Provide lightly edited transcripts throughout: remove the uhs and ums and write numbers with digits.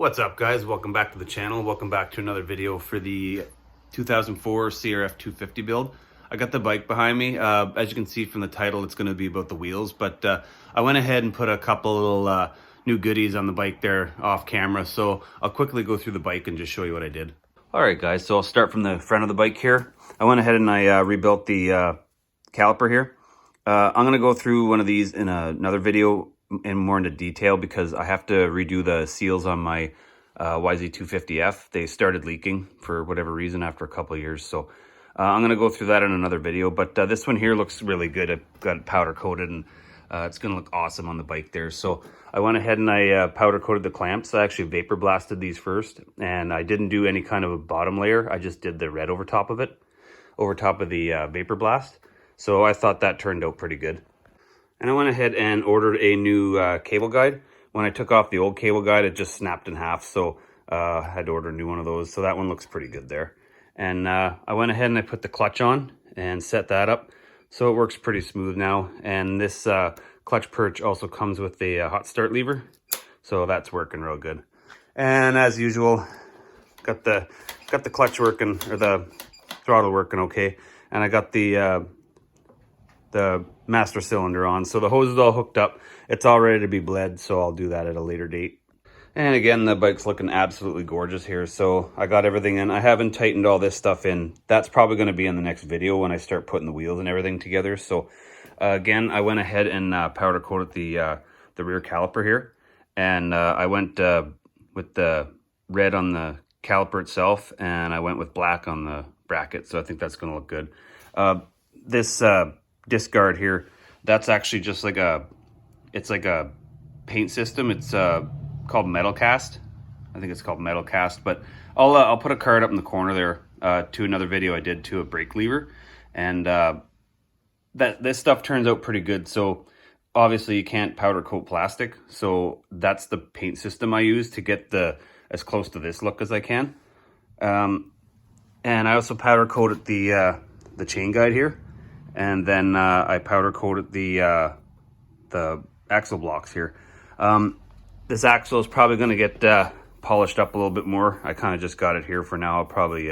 What's up, guys? Welcome back to the channel. Welcome back to another video for the 2004 CRF250 build. I got the bike behind me. As you can see from the title, it's going to be about the wheels, but I went ahead and put a couple little new goodies on the bike there off camera, so I'll quickly go through the bike and just show you what I did. Alright guys, so I'll start from the front of the bike here. I went ahead and I rebuilt the caliper here. I'm going to go through one of these in another video and more into detail because I have to redo the seals on my YZ250F. They started leaking for whatever reason after a couple of years, so I'm going to go through that in another video. But this one here looks really good. I've got it powder coated and it's going to look awesome on the bike there. So I went ahead and I powder coated the clamps. I actually vapor blasted these first, and I didn't do any kind of a bottom layer. I just did the red over top of it, over top of the vapor blast. So I thought that turned out pretty good. And I went ahead and ordered a new cable guide. When I took off the old cable guide, it just snapped in half, so I had to order a new one of those. So that one looks pretty good there. And I went ahead and I put the clutch on and set that up, so it works pretty smooth now. And this clutch perch also comes with the hot start lever, so that's working real good. And as usual, got the clutch working, or the throttle working okay. And I got the master cylinder on, so the hose is all hooked up. It's all ready to be bled, so I'll do that at a later date. And again, the bike's looking absolutely gorgeous here, so I got everything in. I haven't tightened all this stuff in. That's probably going to be in the next video when I start putting the wheels and everything together. So again, I went ahead and powder coated the rear caliper here, and I went with the red on the caliper itself, and I went with black on the bracket, so I think that's going to look good. This disc guard here, that's actually just like it's like a paint system. It's called Metal Cast. I think it's called Metal Cast, but I'll put a card up in the corner there to another video I did to a brake lever, and this stuff turns out pretty good. So obviously you can't powder coat plastic, so that's the paint system I use to get as close to this look as I can. And I also powder coated the chain guide here. And then I powder coated the axle blocks here. This axle is probably going to get polished up a little bit more. I kind of just got it here for now. I'll probably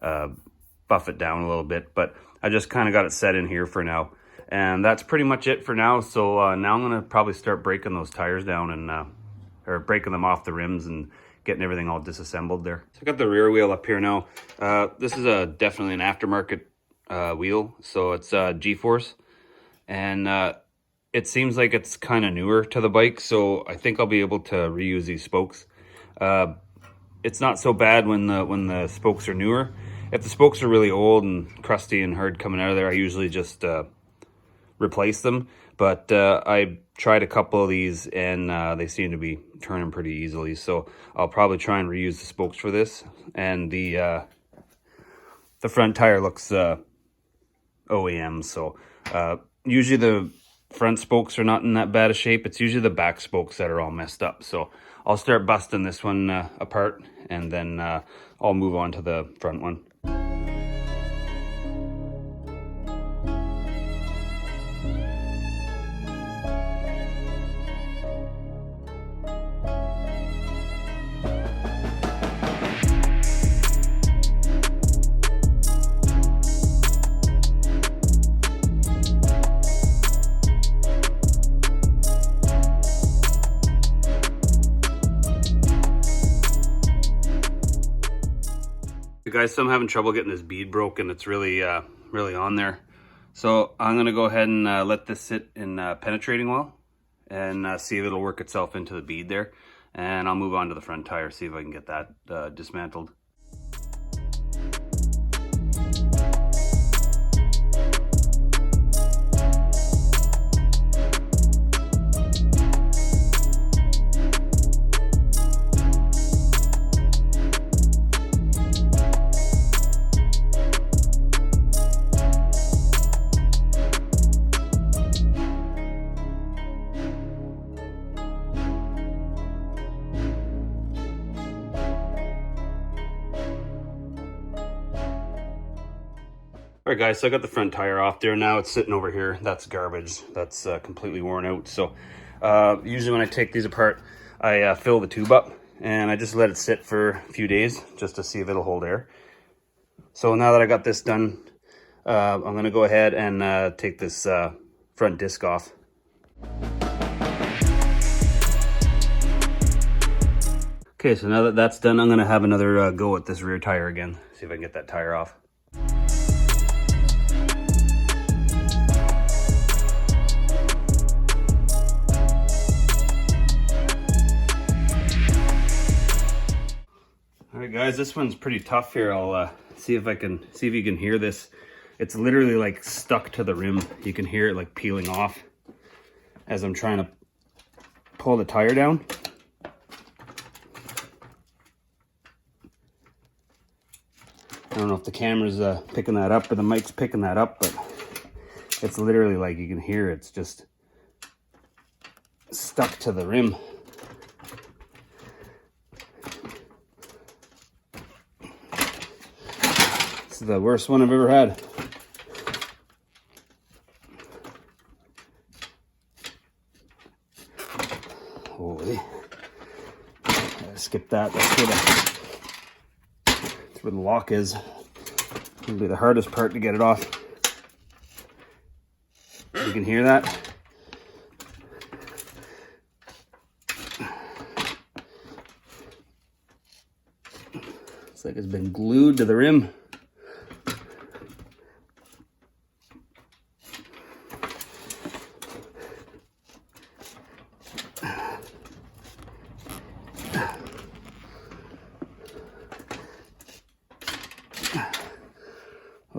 buff it down a little bit, but I just kind of got it set in here for now. And that's pretty much it for now. So now I'm going to probably start breaking those tires down and or breaking them off the rims and getting everything all disassembled there. So I got the rear wheel up here now. This is definitely an aftermarket wheel, so it's G-force, and it seems like it's kind of newer to the bike, so I think I'll be able to reuse these spokes. It's not so bad when the spokes are newer. If the spokes are really old and crusty and hard coming out of there, I usually just replace them, but I tried a couple of these and they seem to be turning pretty easily, so I'll probably try and reuse the spokes for this. And the front tire looks OEM, so usually the front spokes are not in that bad a shape. It's usually the back spokes that are all messed up, so I'll start busting this one apart, and then I'll move on to the front one. Guys, so I'm having trouble getting this bead broken. It's really on there, so I'm gonna go ahead and let this sit in penetrating oil and see if it'll work itself into the bead there, and I'll move on to the front tire, see if I can get that dismantled. All right guys, so I got the front tire off there. Now it's sitting over here. That's garbage. That's completely worn out. So usually when I take these apart, I fill the tube up and I just let it sit for a few days just to see if it'll hold air. So now that I got this done, I'm gonna go ahead and take this front disc off. Okay, so now that that's done, I'm gonna have another go at this rear tire again. See if I can get that tire off. All right, guys, this one's pretty tough here. I'll see if you can hear this. It's literally like stuck to the rim. You can hear it like peeling off as I'm trying to pull the tire down. I don't know if the camera's picking that up or the mic's picking that up, but it's literally like you can hear it's just stuck to the rim. This is the worst one I've ever had. Holy. Skip that. That's where the lock is. It'll be the hardest part to get it off. You can hear that. It's like it's been glued to the rim.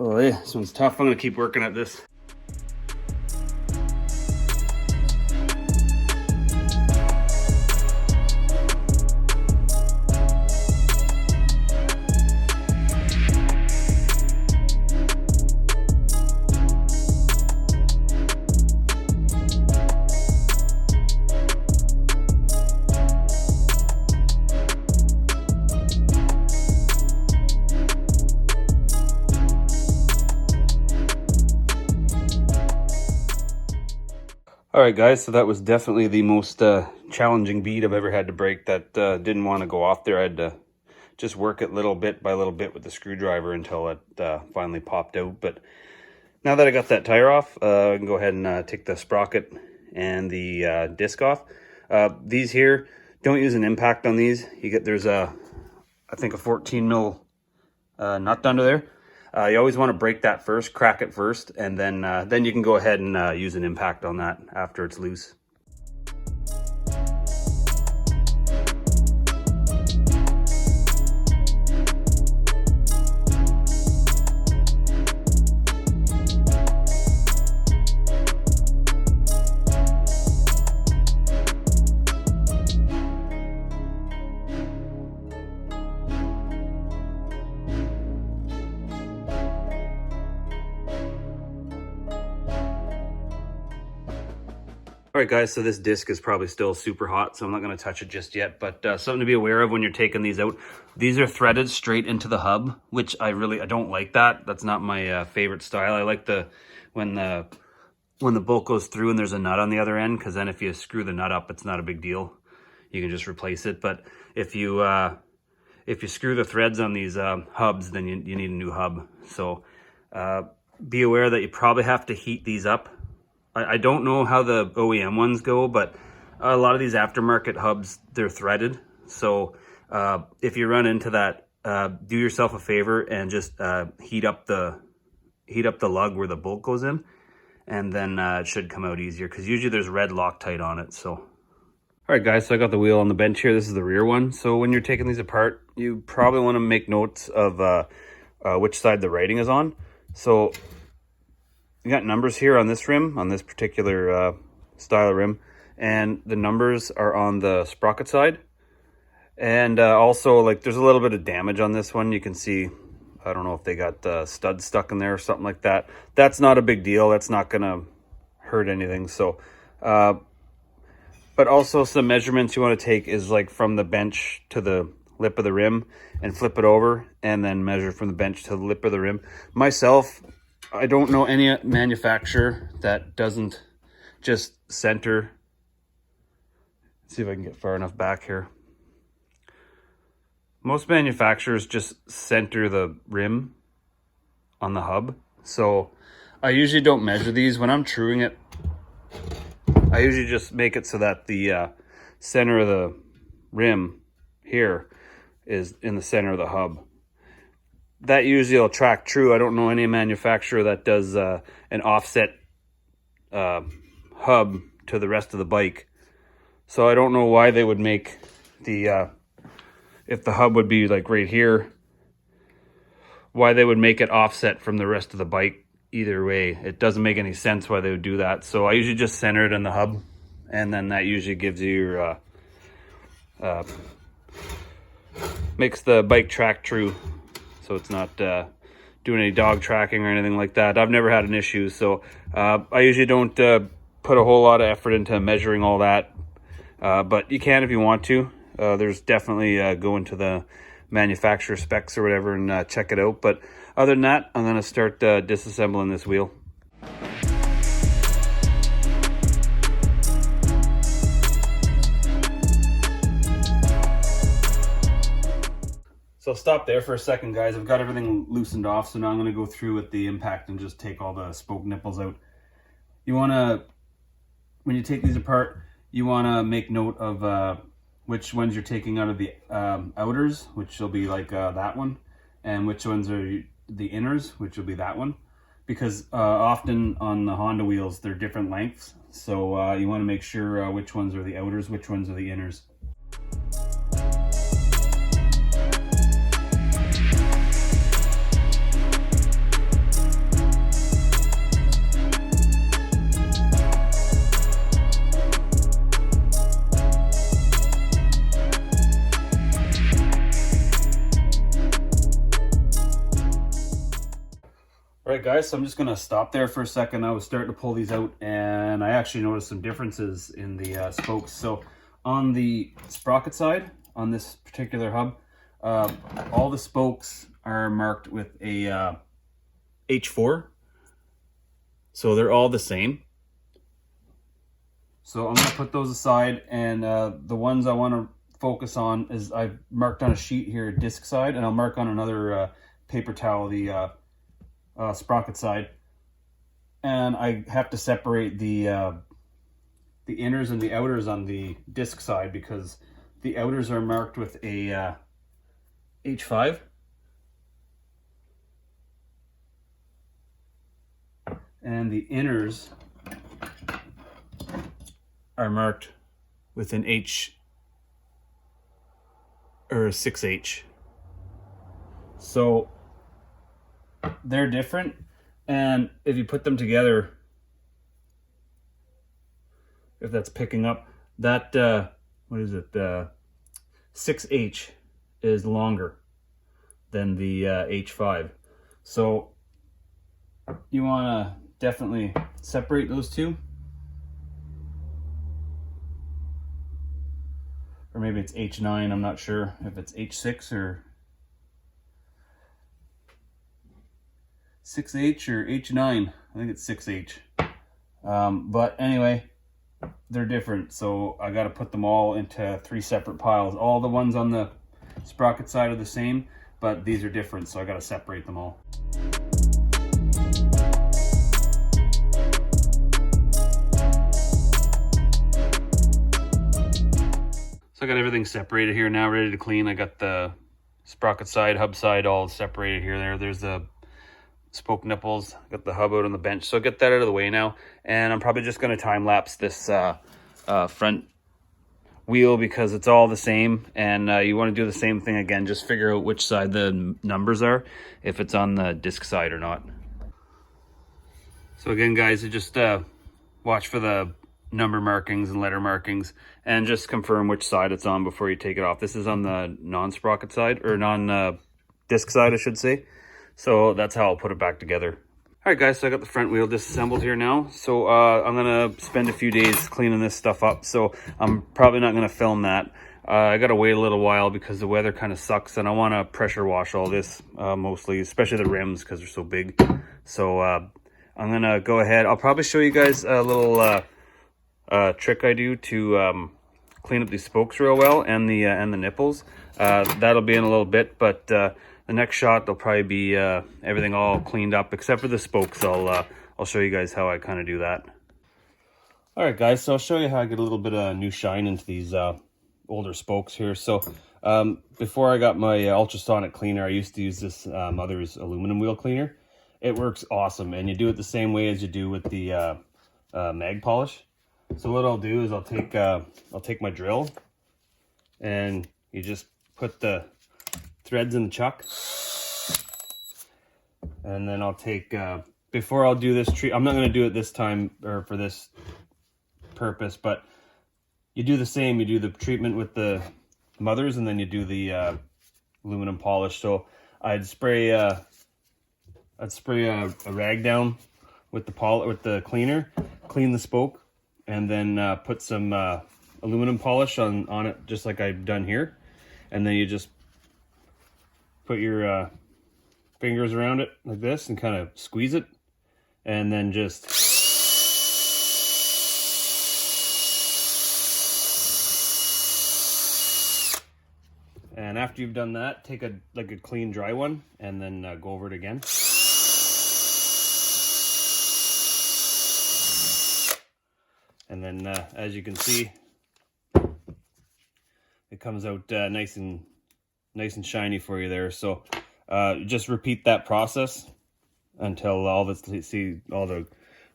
Oh yeah, this one's tough. I'm gonna keep working at this. All right, guys, so that was definitely the most challenging bead I've ever had to break. That didn't want to go off there. I had to just work it little bit by little bit with the screwdriver until it finally popped out. But now that I got that tire off, I can go ahead and take the sprocket and the disc off. These here, don't use an impact on these. There's I think a 14 mil nut under there. You always want to break that first, crack it first, and then you can go ahead and use an impact on that after it's loose. All right, guys, so this disc is probably still super hot, so I'm not going to touch it just yet, but something to be aware of when you're taking these out. These are threaded straight into the hub, which I don't like that. That's not my favorite style. I like when the bolt goes through and there's a nut on the other end, because then if you screw the nut up, it's not a big deal. You can just replace it. But if you screw the threads on these hubs, then you need a new hub. So be aware that you probably have to heat these up. I don't know how the OEM ones go, but a lot of these aftermarket hubs, they're threaded. So if you run into that, do yourself a favor and just heat up the lug where the bolt goes in, and then it should come out easier, because usually there's red Loctite on it. So, all right, guys, so I got the wheel on the bench here. This is the rear one. So when you're taking these apart, you probably want to make notes of which side the writing is on. So you got numbers here on this rim, on this particular style of rim, and the numbers are on the sprocket side. And also, like, there's a little bit of damage on this one. You can see, I don't know if they got studs stuck in there or something like that. That's not a big deal. That's not gonna hurt anything. So but also some measurements you want to take is like from the bench to the lip of the rim, and flip it over, and then measure from the bench to the lip of the rim. Myself, I don't know any manufacturer that doesn't just center. Let's see if I can get far enough back here. Most manufacturers just center the rim on the hub. So I usually don't measure these. When I'm truing it, I usually just make it so that the center of the rim here is in the center of the hub. That usually will track true. I don't know any manufacturer that does an offset hub to the rest of the bike. So I don't know why they would make the, if the hub would be like right here, why they would make it offset from the rest of the bike. Either way, it doesn't make any sense why they would do that. So I usually just center it in the hub, and then that usually gives you your makes the bike track true, so it's not doing any dog tracking or anything like that. I've never had an issue, so I usually don't put a whole lot of effort into measuring all that, but you can if you want to. There's definitely go into the manufacturer specs or whatever and check it out. But other than that, I'm going to start disassembling this wheel. So I'll stop there for a second, guys. I've got everything loosened off, so now I'm going to go through with the impact and just take all the spoke nipples out. You want to, when you take these apart, you want to make note of which ones you're taking out of the outers, which will be like that one, and which ones are the inners, which will be that one, because often on the Honda wheels they're different lengths, so you want to make sure which ones are the outers, which ones are the inners. Alright guys, so I'm just going to stop there for a second. I was starting to pull these out and I actually noticed some differences in the spokes. So on the sprocket side, on this particular hub, all the spokes are marked with a H4. So they're all the same. So I'm going to put those aside, and the ones I want to focus on is I've marked on a sheet here disc side, and I'll mark on another paper towel the sprocket side, and I have to separate the inners and the outers on the disc side because the outers are marked with a H5 and the inners are marked with an H or a 6H. So they're different, and if you put them together, if that's picking up, that what is it, 6H is longer than the H5, so you want to definitely separate those two, or maybe it's H9, I'm not sure if it's H6 or 6H or H9. I think it's 6H. But anyway, they're different, so I got to put them all into 3 separate piles. All the ones on the sprocket side are the same, but these are different, so I got to separate them all. So I got everything separated here now, ready to clean. I got the sprocket side, hub side all separated here. There's the spoke nipples, got the hub out on the bench, so get that out of the way now. And I'm probably just going to time lapse this front wheel because it's all the same, and you want to do the same thing again. Just figure out which side the numbers are, if it's on the disc side or not. So again, guys, you just watch for the number markings and letter markings, and just confirm which side it's on before you take it off. This is on the non-sprocket side, or non-disc side, I should say. So that's how I'll put it back together. All right, guys, so I got the front wheel disassembled here now. So I'm gonna spend a few days cleaning this stuff up. So I'm probably not gonna film that. I gotta wait a little while because the weather kind of sucks, and I wanna pressure wash all this mostly, especially the rims because they're so big. So I'm gonna go ahead. I'll probably show you guys a little trick I do to clean up these spokes real well and the nipples. That'll be in a little bit, but the next shot there'll probably be everything all cleaned up except for the spokes. I'll show you guys how I kind of do that. All right, guys, so I'll show you how I get a little bit of new shine into these older spokes here. So before I got my ultrasonic cleaner, I used to use this Mother's aluminum wheel cleaner. It works awesome, and you do it the same way as you do with the mag polish. So what I'll do is I'll take my drill, and you just put the threads in the chuck, and then I'll take before I'll do this I'm not going to do it this time or for this purpose, but you do the same. You do the treatment with the Mothers, and then you do the aluminum polish. So I'd spray a rag down with the cleaner, clean the spoke, and then put some aluminum polish on it, just like I've done here. And then you just put your fingers around it like this and kind of squeeze it, and then just after you've done that, take a clean dry one and then go over it again. And then as you can see, it comes out nice and shiny for you there. So just repeat that process until all the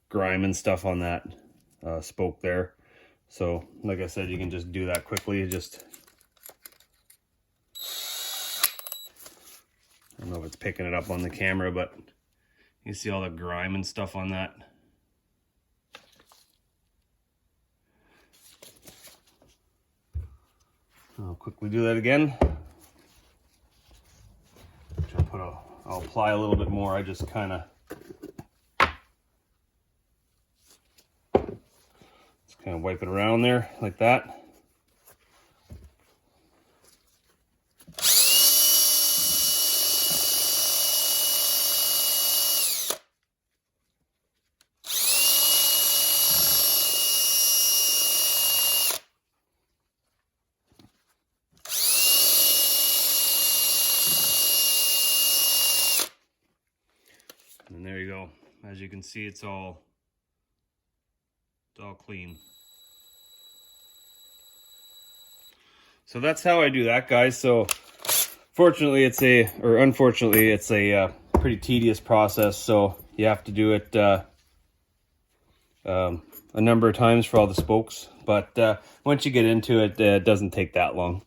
grime and stuff on that spoke there. So like I said, you can just do that quickly. I don't know if it's picking it up on the camera, but you see all the grime and stuff on that. I'll quickly do that again. I'll apply a little bit more. I just kind of wipe it around there like that. And there you go. As you can see, it's all clean. So that's how I do that, guys. So unfortunately, it's a pretty tedious process. So you have to do it a number of times for all the spokes. But once you get into it, it doesn't take that long.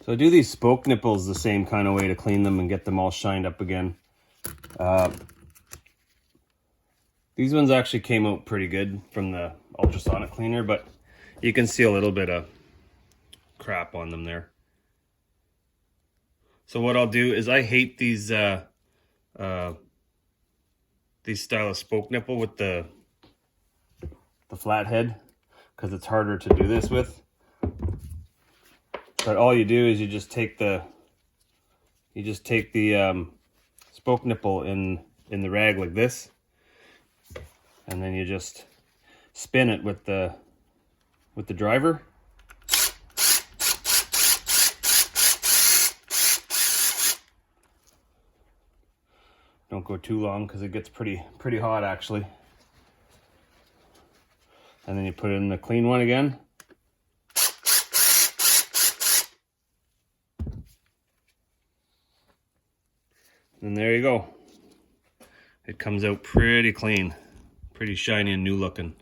So I do these spoke nipples the same kind of way to clean them and get them all shined up again. These ones actually came out pretty good from the ultrasonic cleaner, but you can see a little bit of crap on them there. So what I'll do is, I hate these style of spoke nipple with the flat head, because it's harder to do this with. But all you do is you just take the spoke nipple in the rag like this, and then you just spin it with the driver. Don't go too long because it gets pretty hot actually. And then you put it in the clean one again. And there you go. It comes out pretty clean, pretty shiny and new looking.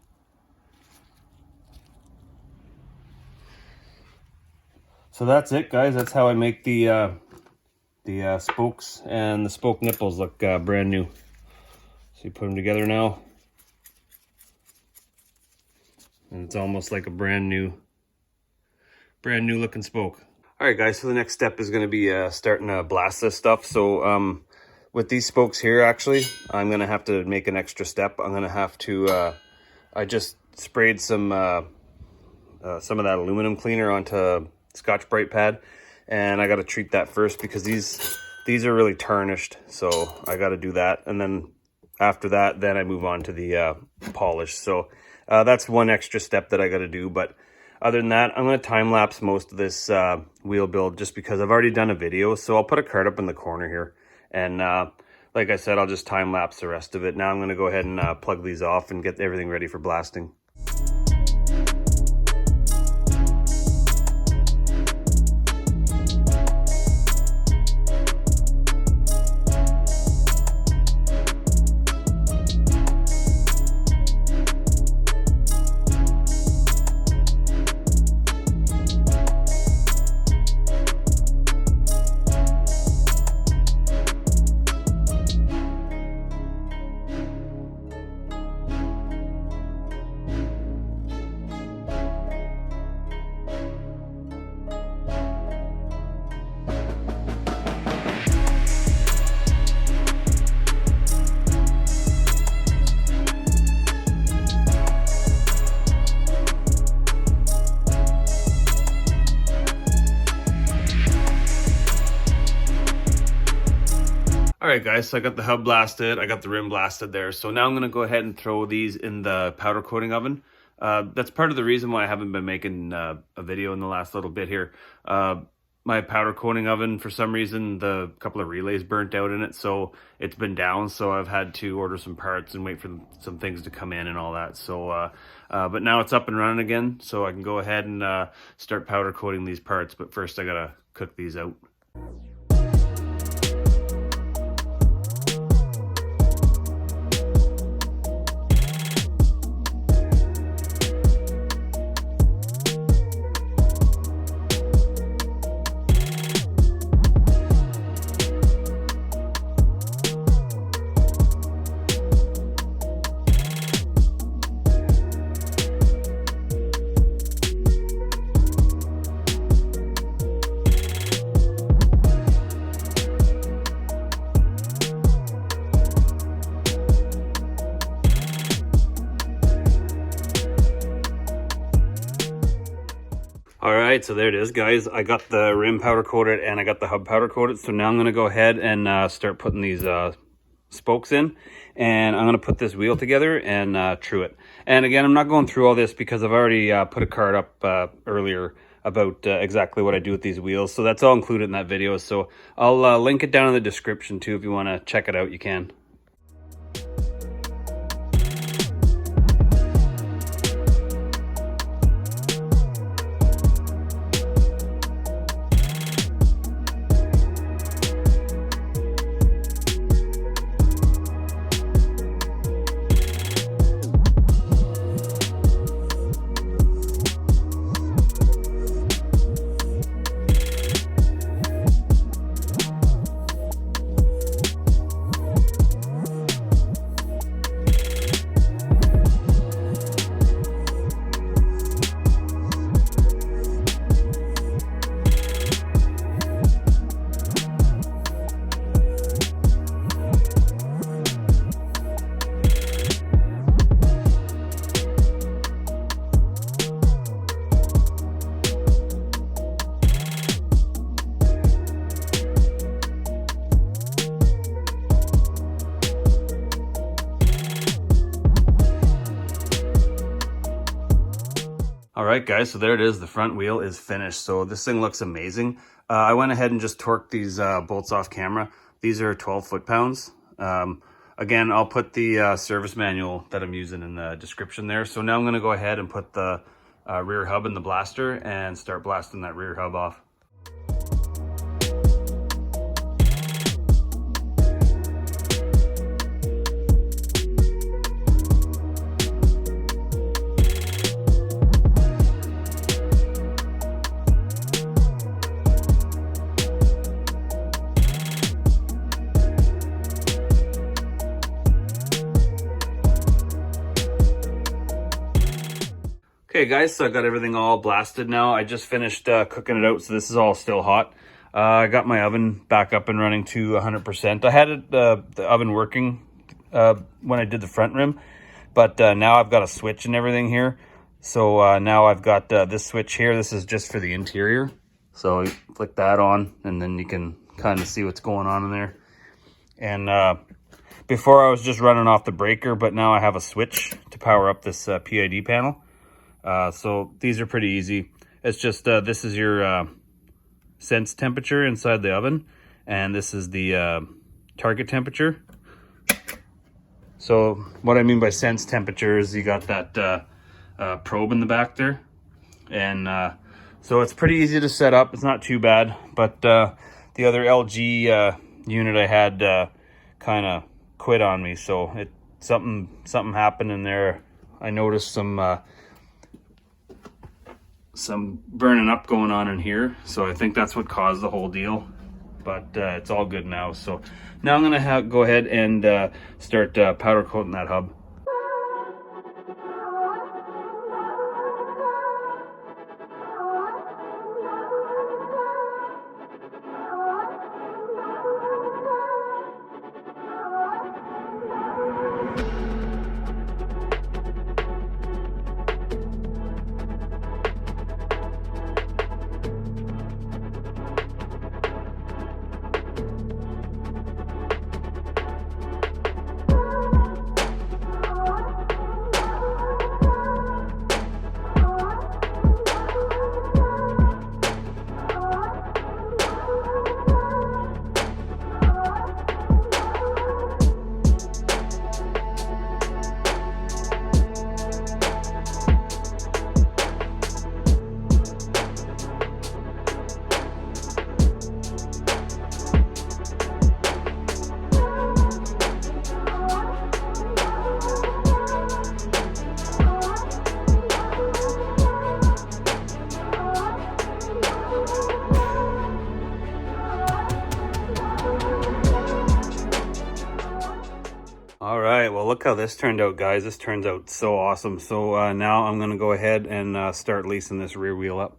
So that's it, guys. That's how I make the spokes and the spoke nipples look brand new. So you put them together now, and it's almost like a brand new looking spoke. All right, guys, so the next step is going to be starting to blast this stuff. So with these spokes here, actually, I'm going to have to make an extra step. I'm going to have to, I just sprayed some of that aluminum cleaner onto Scotch Brite pad, and I got to treat that first because these are really tarnished. So I got to do that, and then after that, then I move on to the polish. So that's one extra step that I got to do, but Other than that, I'm going to time lapse most of this wheel build just because I've already done a video. So I'll put a card up in the corner here. And like I said, I'll just time lapse the rest of it. Now I'm going to go ahead and plug these off and get everything ready for blasting. All right, guys, so I got the hub blasted, I got the rim blasted there. So now I'm going to go ahead and throw these in the powder coating oven. That's part of the reason why I haven't been making a video in the last little bit here. My powder coating oven, for some reason, the couple of relays burnt out in it, so it's been down. So I've had to order some parts and wait for some things to come in and all that. So, but now it's up and running again, so I can go ahead and start powder coating these parts. But first, I gotta cook these out. All right, so there it is, guys. I got the rim powder coated and I got the hub powder coated. So now I'm going to go ahead and start putting these spokes in. And I'm going to put this wheel together and true it. And again, I'm not going through all this because I've already put a card up earlier about exactly what I do with these wheels. So that's all included in that video. So I'll link it down in the description too. If you want to check it out, you can. All right, guys, so there it is. The front wheel is finished. So this thing looks amazing. I went ahead and just torqued these bolts off camera. These are 12 foot-pounds. Again, I'll put the service manual that I'm using in the description there. So now I'm going to go ahead and put the rear hub in the blaster and start blasting that rear hub off. Okay guys, so I got everything all blasted now. I just finished cooking it out, so this is all still hot. I got my oven back up and running to 100%. I had it, the oven working when I did the front rim, but now I've got a switch and everything here. So now I've got this switch here. This is just for the interior. So you flick that on and then you can kind of see what's going on in there. And before I was just running off the breaker, but now I have a switch to power up this PID panel. So these are pretty easy. It's just this is your sense temperature inside the oven, and this is the target temperature. So what I mean by sense temperature is you got that probe in the back there, and so it's pretty easy to set up. It's not too bad, but the other LG unit I had kind of quit on me, so something happened in there. I noticed some burning up going on in here, so I think that's what caused the whole deal. But it's all good now. So now I'm gonna go ahead and start powder coating that hub. All right, well, look how this turned out, guys. This turns out so awesome. So now I'm gonna go ahead and start lacing this rear wheel up.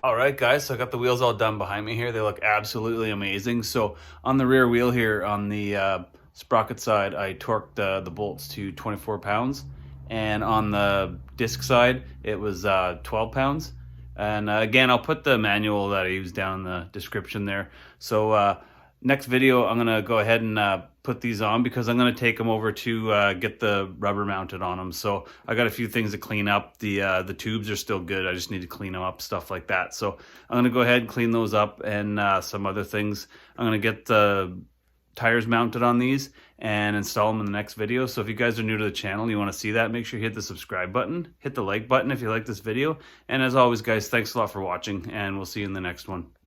All right, guys, so I got the wheels all done behind me here. They look absolutely amazing. So on the rear wheel here, on the sprocket side, I torqued the bolts to 24 pounds. And on the disc side, it was 12 pounds. And again, I'll put the manual that I use down in the description there. So next video, I'm gonna go ahead and put these on because I'm gonna take them over to get the rubber mounted on them. So I got a few things to clean up. The tubes are still good. I just need to clean them up, stuff like that. So I'm gonna go ahead and clean those up and some other things. I'm gonna get the tires mounted on these and install them in the next video. So if you guys are new to the channel and you want to see that, make sure you hit the subscribe button, hit the like button if you like this video. And as always, guys, thanks a lot for watching, and we'll see you in the next one.